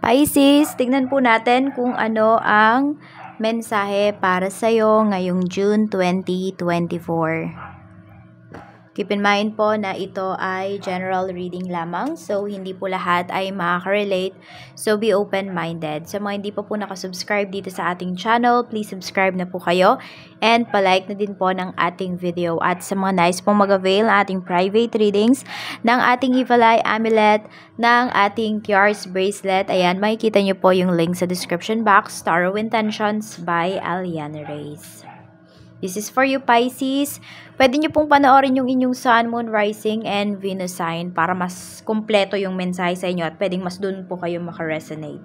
Pisces, tignan po natin kung ano ang mensahe para sa'yo ngayong June 2024. Keep in mind po na ito ay general reading lamang. So, hindi po lahat ay makaka-relate. So, be open-minded. Sa mga hindi pa po nakasubscribe dito sa ating channel, please subscribe na po kayo. And palike na din po ng ating video. At sa mga nais pong mag-avail ng ating private readings, ng ating Evil Eye Amulet, ng ating Cures Bracelet, ayan, makikita nyo po yung link sa description box. Tarot Intentions by Aliana Reyes. This is for you, Pisces. Pwede nyo pong panoorin yung inyong Sun, Moon, Rising, and Venus sign para mas kumpleto yung mensahe sa inyo at pwedeng mas dun po kayo makaresonate.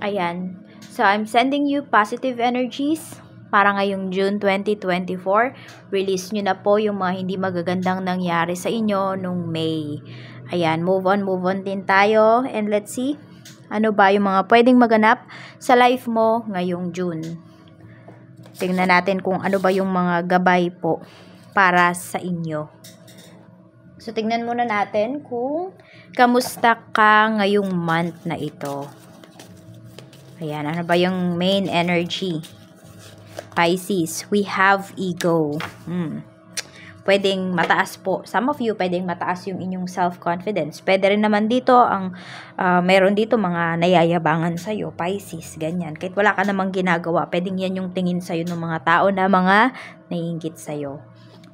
Ayan. So, I'm sending you positive energies para ngayong June 2024. Release nyo na po yung mga hindi magagandang nangyari sa inyo nung May. Ayan, move on din tayo. And let's see, ano ba yung mga pwedeng maganap sa life mo ngayong June. Tingnan natin kung ano ba yung mga gabay po para sa inyo. So, tingnan muna natin kung kamusta ka ngayong month na ito. Ayan, ano ba yung main energy? Pisces, we have ego. Pwedeng mataas po. Some of you, pwedeng mataas yung inyong self-confidence. Pwede rin naman dito, meron dito mga nayayabangan sa'yo, Pisces, ganyan. Kahit wala ka namang ginagawa, pwedeng yan yung tingin sa'yo ng mga tao na mga naiinggit sa'yo.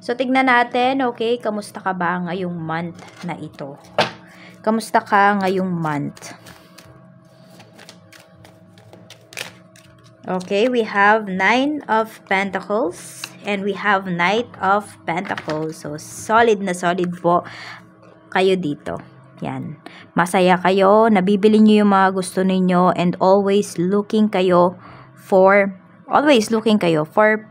So, tignan natin, okay, kamusta ka ba ngayong month na ito? Kamusta ka ngayong month? Okay, we have 9 of Pentacles. And we have Knight of Pentacles. So, solid na solid po kayo dito. Yan. Masaya kayo. Nabibili nyo yung mga gusto ninyo. And always looking kayo for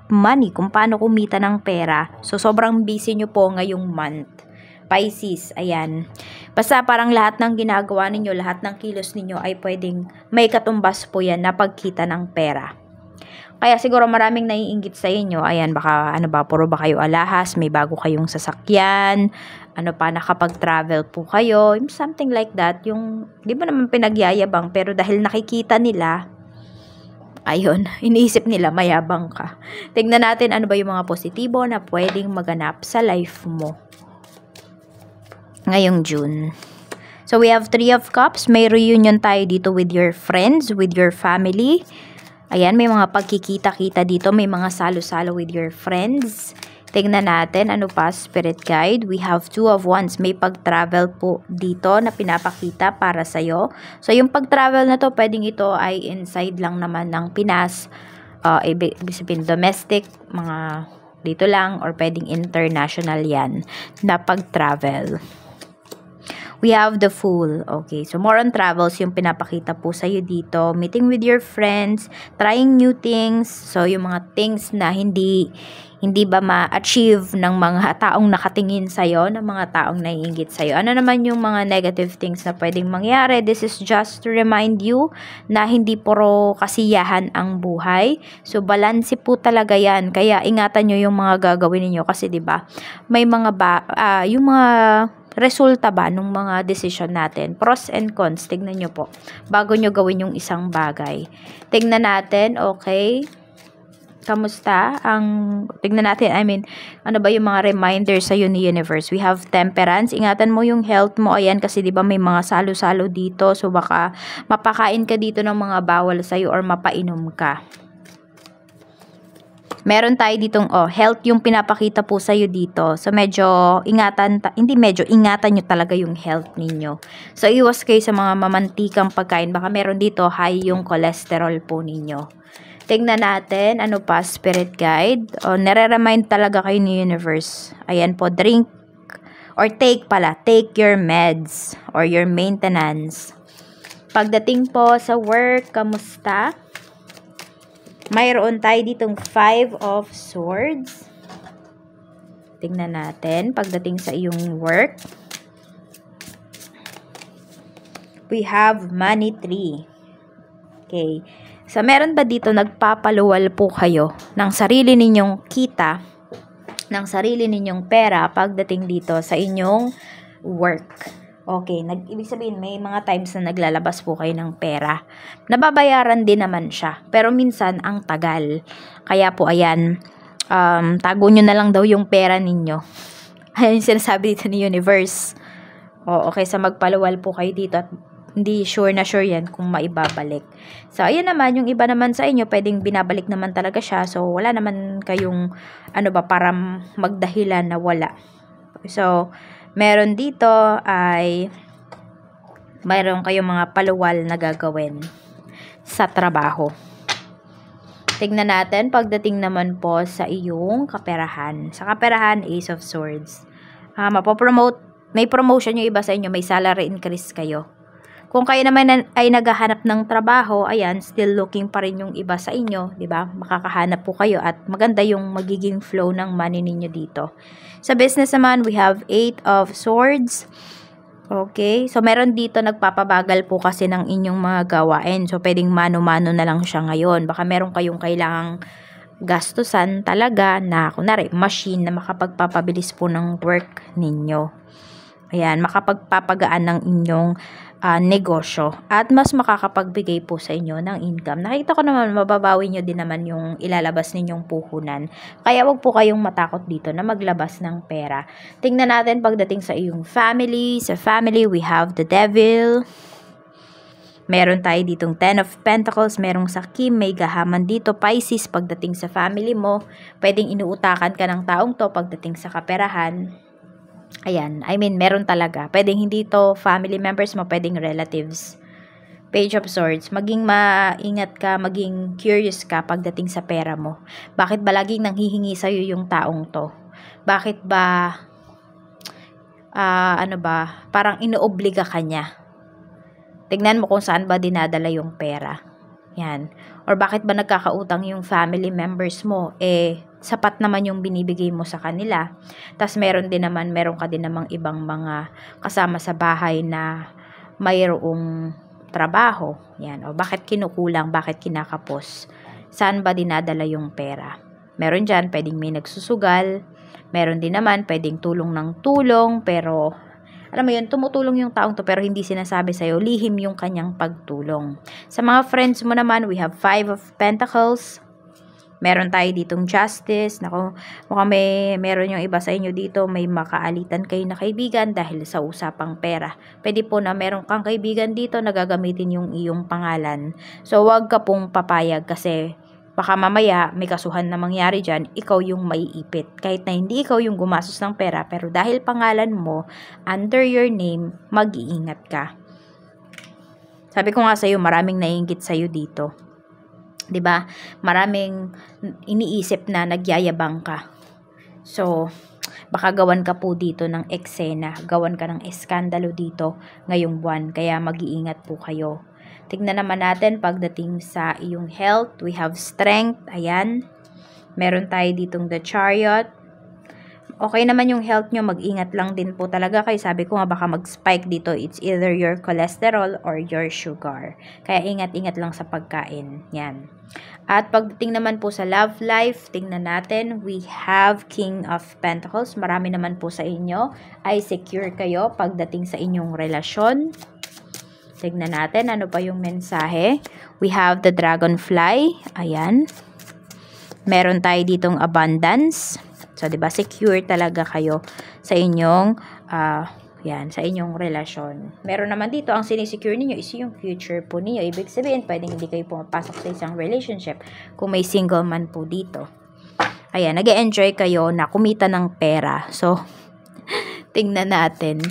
money. Kung paano kumita ng pera. So, sobrang busy nyo po ngayong month. Pisces, ayan. Basta parang lahat ng ginagawa ninyo, lahat ng kilos ninyo ay pwedeng may katumbas po yan na pagkita ng pera. Kaya siguro maraming naiinggit sa inyo. Ayan, baka puro ba kayo alahas, may bago kayong sasakyan, nakapag-travel po kayo, something like that. Yung, di ba naman pinagyayabang, pero dahil nakikita nila, ayun, iniisip nila mayabang ka. Tignan natin ano ba yung mga positibo na pwedeng maganap sa life mo ngayong June. So, we have 3 of Cups. May reunion tayo dito with your friends, with your family. Ayan, may mga pagkikita-kita dito. May mga salo-salo with your friends. Tingnan natin, ano pa, Spirit Guide. We have 2 of Wands. May pag-travel po dito na pinapakita para sa'yo. So, yung pag-travel na to, pwedeng ito ay inside lang naman ng Pinas. Ibig sabihin, domestic, mga dito lang, or pwedeng international yan na pag-travel. We have the Fool. Okay, so more on travels yung pinapakita po sa'yo dito. Meeting with your friends, trying new things. So, yung mga things na hindi ba ma-achieve ng mga taong nakatingin sa'yo, ng mga taong naiinggit sa'yo. Ano naman yung mga negative things na pwedeng mangyari? This is just to remind you na hindi puro kasiyahan ang buhay. So, balanse po talaga yan. Kaya, ingatan nyo yung mga gagawin niyo kasi, di ba, may mga yung mga resulta ba nung mga decision natin, pros and cons, tignan nyo po bago nyo gawin yung isang bagay. Tignan natin, okay, kamusta tignan natin, ano ba yung mga reminders sa ni Universe. We have Temperance. Ingatan mo yung health mo, ayan, kasi di ba may mga salo-salo dito, so baka mapakain ka dito ng mga bawal sa'yo or mapainom ka. Meron tayo ditong, health yung pinapakita po sa'yo dito. So, ingatan nyo talaga yung health ninyo. So, iwas kayo sa mga mamantikang pagkain. Baka meron dito, high yung cholesterol po ninyo. Tingnan natin, ano pa, Spirit Guide. Nare-remind talaga kayo ni Universe. Ayan po, take your meds or your maintenance. Pagdating po sa work, kamusta? Mayroon tayo ditong 5 of Swords. Tingnan natin pagdating sa iyong work. We have Money 3. Okay. So, meron ba dito nagpapaluwal po kayo ng sarili ninyong kita, ng sarili ninyong pera pagdating dito sa inyong work? Okay, ibig sabihin may mga times na naglalabas po kayo ng pera. Nababayaran din naman siya, pero minsan ang tagal. Kaya po ayan, tago nyo na lang daw yung pera ninyo. Ayan yung sinasabi dito ni Universe. Okay, sa magpaluwal po kayo dito at hindi sure yan kung maibabalik. So, ayan naman, yung iba naman sa inyo, pwedeng binabalik naman talaga siya. So, wala naman kayong, para magdahilan na wala. So, meron dito ay mayroon kayong mga paluwal na gagawin sa trabaho. Tignan natin pagdating naman po sa iyong kaperahan. Sa kaperahan, Ace of Swords. May promotion yung iba sa inyo, may salary increase kayo. Kung kayo naman ay naghahanap ng trabaho, ayan, still looking pa rin yung iba sa inyo, di ba? Makakahanap po kayo at maganda yung magiging flow ng money ninyo dito. Sa business naman, we have 8 of Swords. Okay, so meron dito nagpapabagal po kasi ng inyong mga gawain. So, pwedeng mano-mano na lang siya ngayon. Baka meron kayong kailangang gastusan talaga na, kunwari, machine na makapagpapabilis po ng work ninyo. Ayan, makapagpapagaan ng inyong negosyo at mas makakapagbigay po sa inyo ng income. Nakita ko naman mababawi nyo din naman yung ilalabas ninyong puhunan. Kaya wag po kayong matakot dito na maglabas ng pera. Tingnan natin pagdating sa iyong family. Sa family, we have the Devil. Meron tayo ditong 10 of Pentacles, merong sakim, may gahaman dito, Pisces. Pagdating sa family mo, pwedeng inuutakan ka ng taong to pagdating sa kaperahan. Ayan, meron talaga. Pwedeng hindi to family members mo, pwedeng relatives. Page of Swords, maging maingat ka, maging curious ka pagdating sa pera mo. Bakit ba laging nanghihingi sa'yo yung taong to? Bakit ba, parang inoobliga ka niya? Tignan mo kung saan ba dinadala yung pera. Yan. Or bakit ba nagkakautang yung family members mo? Sapat naman yung binibigay mo sa kanila. Tas meron ka din namang ibang mga kasama sa bahay na mayroong trabaho. Yan. O bakit kinukulang? Bakit kinakapos? Saan ba dinadala yung pera? Meron dyan, pwedeng may nagsusugal. Meron din naman, pwedeng tulong ng tulong. Pero, alam mo yun, tumutulong yung taong to pero hindi sinasabi sa'yo, lihim yung kanyang pagtulong. Sa mga friends mo naman, we have 5 of Pentacles. Meron tayo ditong Justice. Naku, mukhang meron yung iba sa inyo dito, may makaalitan kayo na kaibigan dahil sa usapang pera. Pwede po na meron kang kaibigan dito na gagamitin yung iyong pangalan. So, wag ka pong papayag kasi baka mamaya may kasuhan na mangyari dyan, ikaw yung maiipit. Kahit na hindi ikaw yung gumastos ng pera, pero dahil pangalan mo, under your name, mag-iingat ka. Sabi ko nga sa'yo, maraming naiinggit sa'yo dito. 'Di ba? Maraming iniisip na nagyayabang ka. So, baka gawan ka po dito ng eksena, gawan ka ng eskandalo dito ngayong buwan, kaya mag-iingat po kayo. Tignan naman natin pagdating sa iyong health, we have strength, ayan. Meron tayo ditong the Chariot. Okay naman yung health nyo, mag-ingat lang din po talaga kayo. Sabi ko nga baka mag-spike dito, it's either your cholesterol or your sugar. Kaya ingat-ingat lang sa pagkain. Yan. At pagdating naman po sa love life, tingnan natin, we have King of Pentacles. Marami naman po sa inyo ay secure kayo pagdating sa inyong relasyon. Tingnan natin, ano pa yung mensahe. We have the Dragonfly. Ayan. Meron tayo ditong abundance. So, 'di ba, secure talaga kayo sa inyong sa inyong relasyon. Meron naman dito ang sinisecure niyo is yung future po niyo. Ibig sabihin, pwedeng hindi kayo pumapasok sa isang relationship kung may single man po dito. Ayan, nag-e-enjoy kayo na kumita ng pera. So, tingnan natin.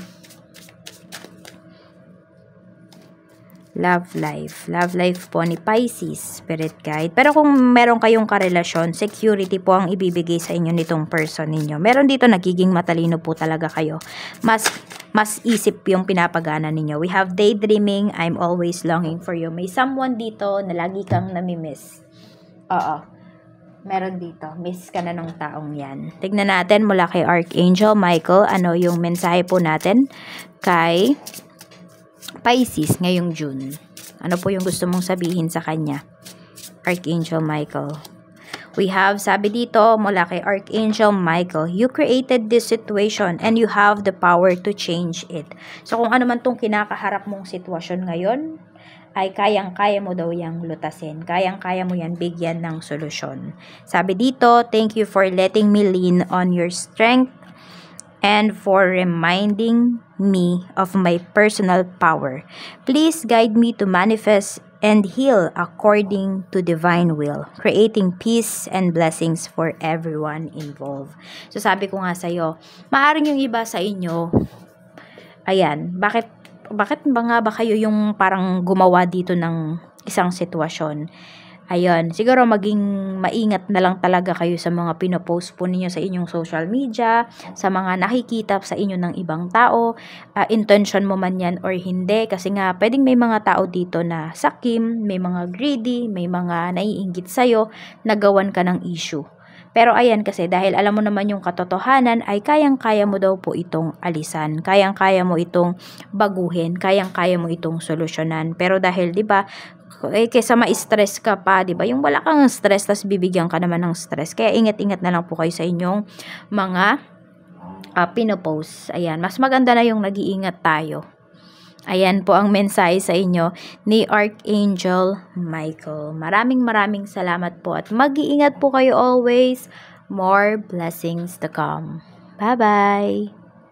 Love life. Love life po ni Pisces, Spirit Guide. Pero kung meron kayong karelasyon, security po ang ibibigay sa inyo nitong person ninyo. Meron dito nagiging matalino po talaga kayo. Mas isip yung pinapagana ninyo. We have daydreaming. I'm always longing for you. May someone dito na lagi kang namimiss. Oo. Meron dito. Miss ka na ng taong yan. Tignan natin mula kay Archangel Michael. Ano yung mensahe po natin kay Pisces ngayong June. Ano po yung gusto mong sabihin sa kanya? Archangel Michael. We have, sabi dito, mula kay Archangel Michael, you created this situation and you have the power to change it. So, kung ano man tong kinakaharap mong sitwasyon ngayon, ay kayang-kaya mo daw yang lutasin. Kayang-kaya mo yan bigyan ng solusyon. Sabi dito, thank you for letting me lean on your strength and for reminding me of my personal power. Please guide me to manifest and heal according to divine will, creating peace and blessings for everyone involved. So sabi ko nga sa'yo, maaaring yung iba sa inyo, ayan, bakit ba nga ba kayo yung parang gumawa dito ng isang sitwasyon? Ayun, siguro maging maingat na lang talaga kayo sa mga pinopost po ninyo sa inyong social media, sa mga nakikita sa inyo ng ibang tao, intention mo man yan or hindi, kasi nga pwedeng may mga tao dito na sakim, may mga greedy, may mga naiinggit sa'yo, nagawan ka ng issue. Pero ayan kasi dahil alam mo naman yung katotohanan ay kayang-kaya mo daw po itong alisan. Kayang-kaya mo itong baguhin. Kayang-kaya mo itong solusyonan. Pero dahil 'di ba, kaysa ma-stress ka pa, 'di ba? Yung wala kang stress tas bibigyan ka naman ng stress. Kaya ingat-ingat na lang po kayo sa inyong mga pinopost. Ayan, mas maganda na yung nag-iingat tayo. Ayan po ang mensahe sa inyo ni Archangel Michael. Maraming salamat po at mag-iingat po kayo always. More blessings to come. Bye-bye!